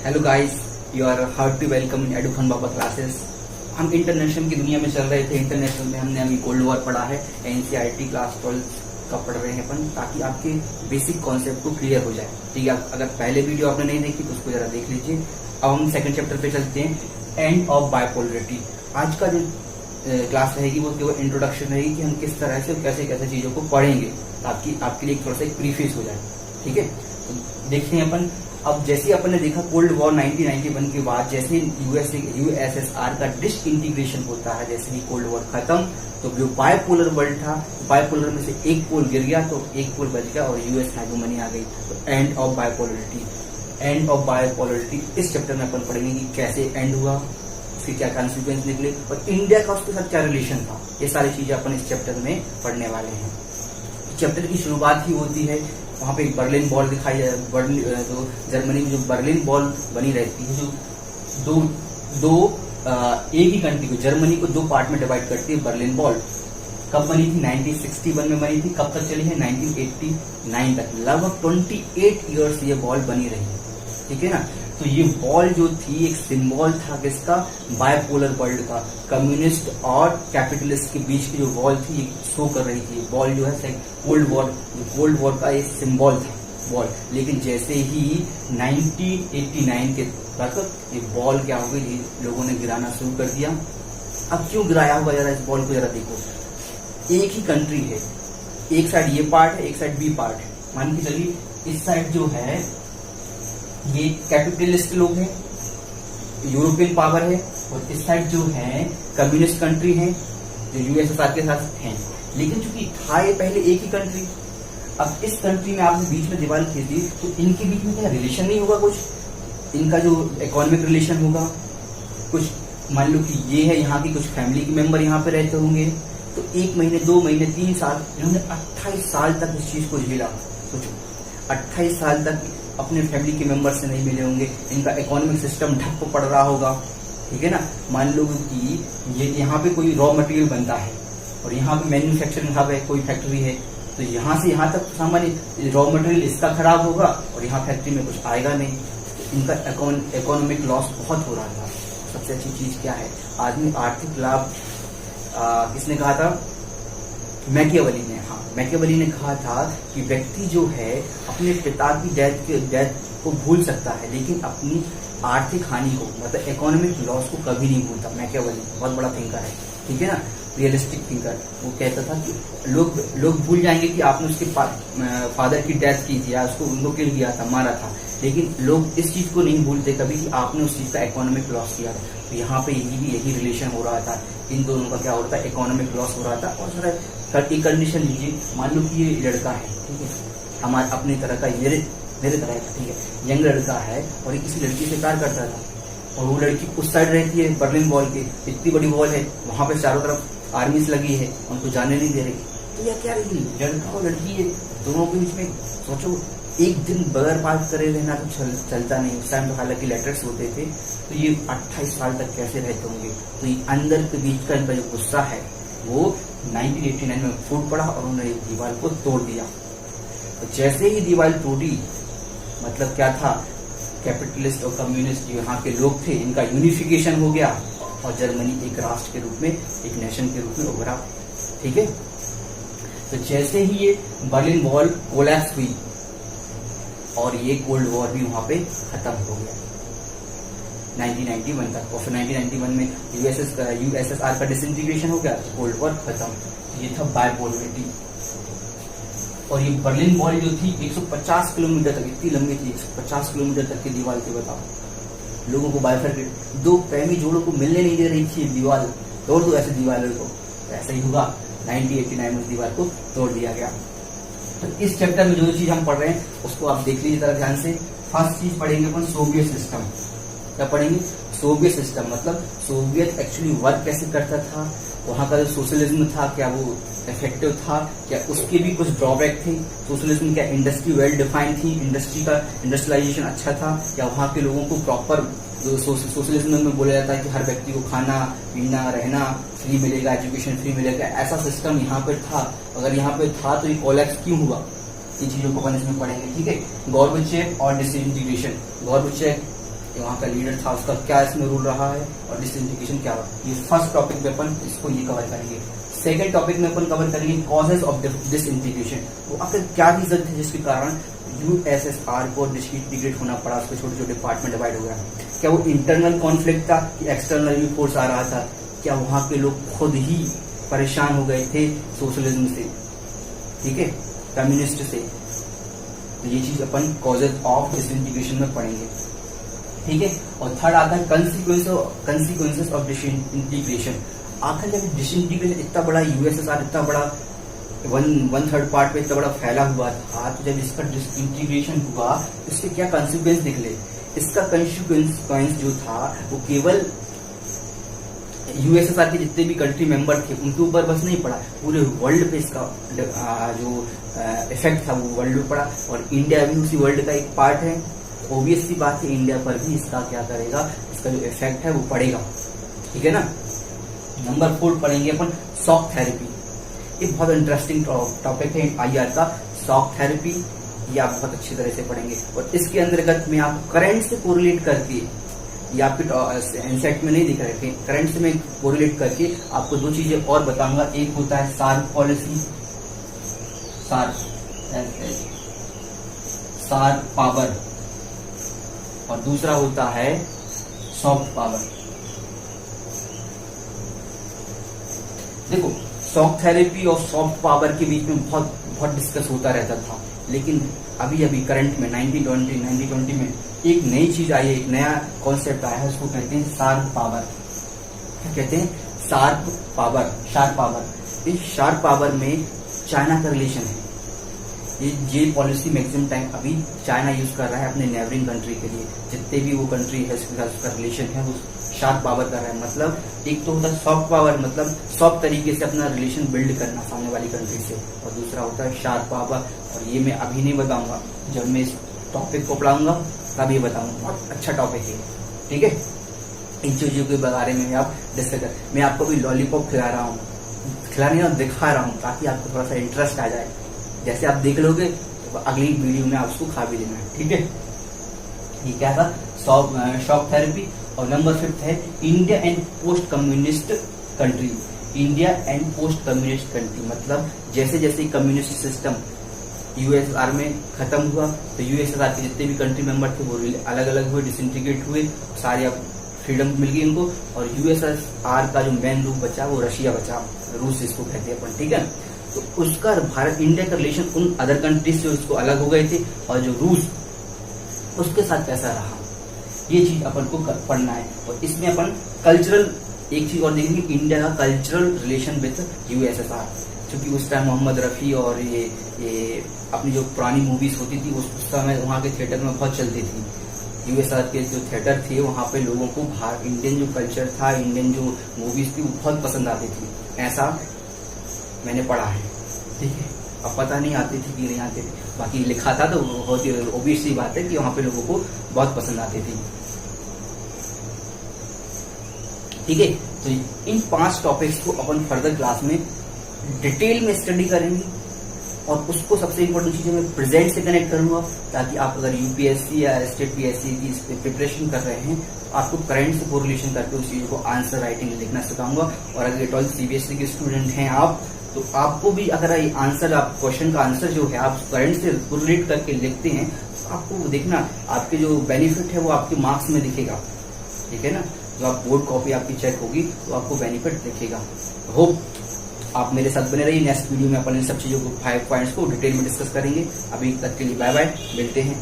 Hello guys, you are hard to welcome in Edufun Baba classes. हम international की दुनिया में चल रहे थे। इंटरनेशनल में हमने अभी कोल्ड वॉर पढ़ा है। एनसीईआरटी क्लास 12 का पढ़ रहे हैं अपन, ताकि आपके बेसिक कॉन्सेप्ट को क्लियर हो जाए। ठीक है, अगर पहले वीडियो आपने नहीं देखी तो उसको जरा देख लीजिए। अब हम सेकंड चैप्टर पे चलते हैं, एंड ऑफ बाइपोलरिटी। आज का जो क्लास रहेगी वो केवल इंट्रोडक्शन रहेगी कि हम किस तरह से कैसे कैसे चीजों को पढ़ेंगे, ताकि आपके लिए थोड़ा सा एक प्रीफेस हो जाए। ठीक है, तो देखते हैं अपन। अब जैसे अपन ने देखा कोल्ड वॉर 1991 के बाद जैसे यूएसएसआर का डिसइंटीग्रेशन होता है, जैसे ही कोल्ड वॉर खत्म तो जो बायपोलर वर्ल्ड था, बायपोलर में से एक पोल गिर गया तो एक पोल बच गया और यूएस हैगोमनी आ गई। तो end of bipolarity, end of bipolarity इस चैप्टर में अपन पढ़ेंगे कि कैसे एंड हुआ, उसके क्या कॉन्सिक्वेंस निकले और इंडिया का उसके साथ क्या रिलेशन था। ये सारी चीजें अपन इस चैप्टर में पढ़ने वाले हैं। चैप्टर की शुरुआत ही होती है, वहां पे एक बर्लिन वॉल दिखाई है। जो जर्मनी में जो बर्लिन वॉल बनी रहती है, जो दो एक ही कंट्री को, जर्मनी को दो पार्ट में डिवाइड करती है बर्लिन वॉल। कब बनी थी? 1961 में बनी थी। कब तक चली है? 1989 तक। लगभग 28 ईयर्स ये वॉल बनी रही है। ठीक है ना। तो ये वॉल जो थी एक सिंबल था किसका? बायपोलर वर्ल्ड का। कम्युनिस्ट और कैपिटलिस्ट के बीच की जो वॉल थी शो कर रही थी। वॉल जो है कोल्ड वॉर का एक सिंबल था वॉल। लेकिन जैसे ही 1989 के तक ये वॉल क्या हो गई, लोगों ने गिराना शुरू कर दिया। अब क्यों गिराया होगा, जरा इस वॉल को जरा देखो। एक ही कंट्री है, एक साइड ये पार्ट है, एक साइड बी पार्ट है। मान के चलिए इस साइड जो है ये कैपिटलिस्ट लोग हैं, यूरोपियन पावर है, और इस साइड जो है कम्युनिस्ट कंट्री है जो यूएसएसआर के साथ हैं। लेकिन चूंकि था ये पहले एक ही कंट्री, अब इस कंट्री में आपने बीच में दीवार खींच दी तो इनके बीच में क्या रिलेशन नहीं होगा? कुछ इनका जो इकोनॉमिक रिलेशन होगा, कुछ मान लो कि ये है यहाँ की कुछ फैमिली के मेंबर यहाँ पे रहते होंगे, तो 1 महीने 2 महीने 3 साल इन्होंने 28 साल तक इस चीज को झेला। सोचो 28 साल तक अपने फैमिली के मेंबर से नहीं मिले होंगे, इनका इकोनॉमिक सिस्टम ठप पड़ रहा होगा। ठीक है ना। मान लो कि ये यहाँ पे कोई रॉ मटेरियल बनता है और यहाँ पे मैन्युफैक्चरिंग हब है, कोई फैक्ट्री है, तो यहाँ से यहाँ तक सामान्य रॉ मटेरियल इसका खराब होगा और यहाँ फैक्ट्री में कुछ आएगा नहीं। इनका इकोनॉमिक लॉस बहुत हो रहा था। सबसे अच्छी चीज क्या है? आदमी आर्थिक लाभ किसने कहा था? मैकियावेली ने। हाँ, मैकियावेली ने कहा था कि व्यक्ति जो है अपने पिता की डेथ को भूल सकता है, लेकिन अपनी आर्थिक हानि को, मतलब इकोनॉमिक लॉस को कभी नहीं भूलता। मैकियावेली बहुत बड़ा थिंकर है। ठीक है ना, रियलिस्टिक थिंकर। वो कहता था कि लोग भूल जाएंगे कि आपने उसके फादर की डेथ की थी या उसको उनको किल किया था, मारा था, लेकिन लोग इस चीज को नहीं भूलते कभी कि आपने उस चीज का इकोनॉमिक लॉस किया था। तो यहाँ पे यही रिलेशन हो रहा था, इन दोनों का क्या हो रहा था? इकोनॉमिक लॉस हो रहा था। और जरा एक कंडीशन लीजिए, मान लो कि ये लड़का है, ठीक है, हमारे अपनी तरह का, मेरे तरह का, ठीक है, यंग लड़का है और ये किसी लड़की से प्यार करता था, और वो लड़की उस साइड रहती है बर्लिन वॉल के, इतनी बड़ी वॉल है, वहां पे चारों तरफ आर्मीज लगी है, उनको जाने नहीं दे रही। तो यह क्या रही, लड़का और लड़की है, दोनों के बीच में सोचो एक दिन बगैर बात करे रहना तो चलता नहीं। उस टाइम तो हालांकि लेटर्स होते थे। तो ये 28 साल तक कैसे रहते होंगे? तो ये अंदर के बीच का इनका जो गुस्सा है वो 1989 में फूट पड़ा और उन्होंने दीवार को तोड़ दिया। तो जैसे ही दीवार टूटी, मतलब क्या था? कैपिटलिस्ट और कम्युनिस्ट जो यहाँ के लोग थे, इनका यूनिफिकेशन हो गया और जर्मनी एक राष्ट्र के रूप में, एक नेशन के रूप में उभरा। ठीक है। तो जैसे ही ये बर्लिन वॉल कोलैप्स हुई और ये कोल्ड वॉर भी वहां पे खत्म हो गया 1991 तक। और फिर 1991 में यूएसएसआर का डिसइंटीग्रेशन हो गया, कोल्ड वॉर खत्म। ये था बायपोलरिटी। और ये बर्लिन वॉल जो थी 150 किलोमीटर तक, इतनी लंबी थी, 150 किलोमीटर तक की दीवार थी। बताओ, लोगों को बाइफरकेट, दो प्रेमी जोड़ों को मिलने नहीं दे रही थी दीवार। तोड़ दो ऐसे दीवार को, ऐसा ही होगा। 1989 में दीवार को तोड़ दिया गया। तो इस चैप्टर में जो चीज हम पढ़ रहे हैं उसको आप देख लीजिए जरा ध्यान से। फर्स्ट चीज पढ़ेंगे अपन सोवियत सिस्टम। क्या पढ़ेंगे? सोवियत सिस्टम, मतलब सोवियत एक्चुअली वर्क कैसे करता था, वहां का जो सोशलिज्म था क्या वो इफेक्टिव था, क्या उसके भी कुछ ड्रॉबैक थे। सोशलिज्म क्या इंडस्ट्री वेल डिफाइंड थी, इंडस्ट्रियलाइजेशन अच्छा था, या वहां के लोगों को प्रॉपर जो सोशलिज्म में बोला जाता है कि हर व्यक्ति को खाना पीना रहना फ्री मिलेगा, एजुकेशन फ्री मिलेगा, ऐसा सिस्टम यहाँ पे था। अगर यहाँ पे था तो ये कोलैप्स क्यों हुआ? इन चीजों को अपन इसमें पढ़ेंगे। ठीक है। गॉर्बेचेव और डिसइंटीग्रेशन। गॉर्बेचेव वहाँ का लीडर था, उसका क्या इसमें रूल रहा है और डिसइंटीग्रेशन क्या रहा। ये फर्स्ट टॉपिक में अपन इसको ये कवर करेंगे। सेकेंड टॉपिक में अपन कवर करेंगे कॉजेज ऑफ डिसइंटीग्रेशन। वो आखिर क्या रीजन थे जिसके कारण यूएसएसआर को डिसइंटीग्रेट होना पड़ा, उसके छोटे छोटे पार्ट में डिवाइड हो गया। क्या वो इंटरनल कॉन्फ्लिक्ट था कि एक्सटर्नल भी फोर्स आ रहा था? क्या वहां के लोग खुद ही परेशान हो गए थे सोशलिज्म से, ठीक है, कम्युनिस्ट से? तो ये चीज अपन कॉजेज ऑफ डिसइंटीग्रेशन में पढ़ेंगे, ठीक है। और थर्ड आता है कंसिक्वेंसेस ऑफ डिसइंटीग्रेशन। आखिर जब डिसइंटीग्रेशन इतना बड़ा, यूएसएसआर इतना बड़ा, वन थर्ड पार्ट पे इतना बड़ा फैला हुआ था, तो जब इसका डिसइंटीग्रेशन हुआ तो इसके क्या कंसिक्वेंस निकले? इसका कंसिक्वेंस जो था वो केवल यूएसएसआर के जितने भी कंट्री मेंबर थे उनके ऊपर बस नहीं पड़ा, पूरे वर्ल्ड पे इसका जो इफेक्ट था वो वर्ल्ड में पड़ा। और इंडिया भी उसी वर्ल्ड का एक पार्ट है, ऑब्वियस सी बात है इंडिया पर भी इसका क्या करेगा, इसका जो इफेक्ट है वो पड़ेगा, ठीक है ना। नंबर 4 पढ़ेंगे अपन शॉक थेरेपी। ये बहुत इंटरेस्टिंग टॉपिक है आईआर का, शॉक थेरेपी। ये आप बहुत अच्छी तरह से पढ़ेंगे और इसके अंतर्गत में आप करंट से कोरिलेट करके, ये आपके एनसेट में नहीं दिख रहे थे, करंट से मैं कोरिलेट करके आपको दो चीजें और बताऊंगा। एक होता है सार पॉलिसी, सार पावर, और दूसरा होता है सॉफ्ट पावर। देखो, शॉक थेरेपी और सॉफ्ट पावर के बीच में बहुत डिस्कस होता रहता था, लेकिन अभी अभी करंट में 1920 में एक नई चीज आई है, एक नया कॉन्सेप्ट आया है, उसको कहते हैं शार्प पावर। क्या कहते हैं? Sharp power. इस शार्प पावर में चाइना का रिलेशन है। ये पॉलिसी मैक्सिमम टाइम अभी चाइना यूज कर रहा है अपने नेबरिंग कंट्री के लिए। जितने भी वो कंट्री है उसके साथ उसका रिलेशन है वो शार्प पावर कर रहा है। मतलब एक तो होता है सॉफ्ट पावर, मतलब सॉफ्ट तरीके से अपना रिलेशन बिल्ड करना सामने वाली कंट्री से, और दूसरा होता है शार्प पावर। और ये मैं अभी नहीं बताऊंगा, जब मैं इस टॉपिक को पढ़ाऊंगा तभी बताऊंगा। बहुत अच्छा टॉपिक है, ठीक है। इन चीजों के बारे में आप डिस्कस कर, मैं आपको भी लॉलीपॉप खिला रहा हूँ, दिखा रहा हूँ, ताकि आपको थोड़ा सा इंटरेस्ट आ जाए। जैसे आप देख लोगे तो अगली वीडियो में आप उसको खा भी लेना है, ठीक है। ये क्या था? Shock therapy. और नंबर 5 है India and post communist country. India and post communist country मतलब जैसे जैसे कम्युनिस्ट सिस्टम यूएसएसआर में खत्म हुआ तो यूएसएसआर के जितने भी कंट्री मेंबर थे वो अलग अलग हुए, डिसइंटीग्रेट हुए, सारे अब फ्रीडम मिल गई उनको। और यूएसएसआर का जो मेन रूप बचा वो रशिया बचा, रूस इसको कहते हैं अपन, ठीक है। तो उसका भारत इंडिया का रिलेशन उन अदर कंट्रीज से उसको अलग हो गए थे, और जो रूस उसके साथ कैसा रहा, ये चीज अपन को पढ़ना है। और इसमें अपन कल्चरल एक चीज और देखेंगे, इंडिया का कल्चरल रिलेशन विद यूएसएसआर, क्योंकि उस टाइम मोहम्मद रफी और ये अपनी जो पुरानी मूवीज होती थी उस समय वहाँ के थिएटर में बहुत चलती थी। यूएसएसआर के जो थिएटर थे वहाँ पे लोगों को इंडियन जो कल्चर था, इंडियन जो मूवीज थी वो बहुत पसंद आती थी, ऐसा मैंने पढ़ा है, ठीक है। अब पता नहीं आती थी कि नहीं आती थी, बाकी लिखा था तो बहुत ही ऑब्वियस सी बात है कि वहां पे लोगों को बहुत पसंद आती थी, ठीक है। तो इन 5 टॉपिक्स को अपन फर्दर क्लास में डिटेल में स्टडी करेंगे, और उसको सबसे इम्पोर्टेंट चीज मैं प्रेजेंट से कनेक्ट करूंगा, ताकि आप अगर यूपीएससी या स्टेट पीएससी की प्रिपरेशन कर रहे हैं तो आपको करंट से कोरिलेशन करके उस चीज को आंसर राइटिंग लिखना सिखाऊंगा। और अगर 12th सीबीएसई के स्टूडेंट हैं आप, तो आपको भी अगर ये आंसर, आप क्वेश्चन का आंसर जो है आप करंट से कोरिलेट करके लिखते हैं तो आपको देखना आपके जो बेनिफिट है वो आपके मार्क्स में दिखेगा, ठीक है ना। जो आप बोर्ड कॉपी आपकी चेक होगी तो आपको बेनिफिट दिखेगा। होप आप मेरे साथ बने रहिए। नेक्स्ट वीडियो में अपन इन सब चीजों को 5 पॉइंट्स को डिटेल में डिस्कस करेंगे। अभी तक के लिए बाय बाय, मिलते हैं।